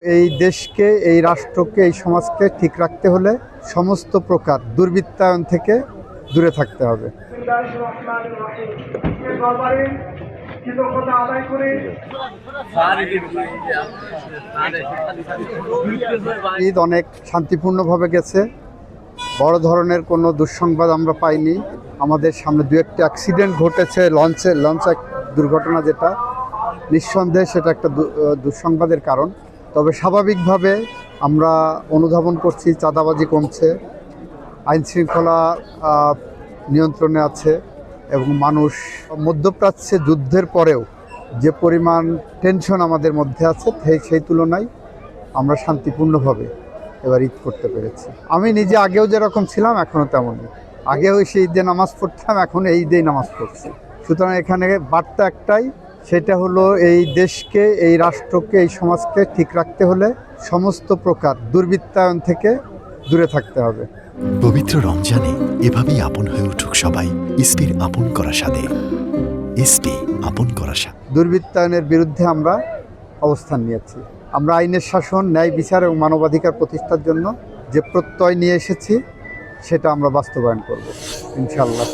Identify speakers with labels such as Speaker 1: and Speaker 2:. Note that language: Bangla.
Speaker 1: এই দেশকে, এই রাষ্ট্রকে, এই সমাজকে ঠিক রাখতে হলে সমস্ত প্রকার দুর্বৃত্তায়ন থেকে দূরে থাকতে হবে। ঈদ অনেক শান্তিপূর্ণভাবে গেছে। বড় ধরনের কোনো দুঃসংবাদ আমরা পাইনি। আমাদের সামনে দু একটা অ্যাক্সিডেন্ট ঘটেছে, লঞ্চ দুর্ঘটনা, যেটা নিঃসন্দেহে সেটা একটা দুঃসংবাদের কারণ। তবে স্বাভাবিকভাবে আমরা অনুধাবন করছি চাঁদাবাজি কমছে, আইনশৃঙ্খলা নিয়ন্ত্রণে আছে এবং মানুষ মধ্যপ্রাচ্যে যুদ্ধের পরেও যে পরিমাণ টেনশন আমাদের মধ্যে আছে সেই তুলনায় আমরা শান্তিপূর্ণভাবে এবার ঈদ করতে পেরেছি। আমি নিজে আগেও যেরকম ছিলাম এখনও তেমনই। আগেও সেই ঈদে নামাজ পড়তাম, এখন এই ঈদেই নামাজ পড়ছি। সুতরাং এখানে বার্তা একটাই, সেটা হলো এই দেশকে, এই রাষ্ট্রকে, এই সমাজকে ঠিক রাখতে হলে সমস্ত প্রকার দুর্বৃত্তায়ন থেকে দূরে থাকতে হবে।
Speaker 2: পবিত্র রমজানে এভাবেই আপন হয়ে উঠুক সবাই ইসপির আপন করা স্বাদে। ইসপি আপন করা স্বাদ।
Speaker 1: দুর্বৃত্তায়নের বিরুদ্ধে আমরা অবস্থান নিয়েছি। আমরা আইনের শাসন, ন্যায় বিচার এবং মানবাধিকার প্রতিষ্ঠার জন্য যে প্রত্যয় নিয়ে এসেছি সেটা আমরা বাস্তবায়ন করব ইনশাআল্লাহ।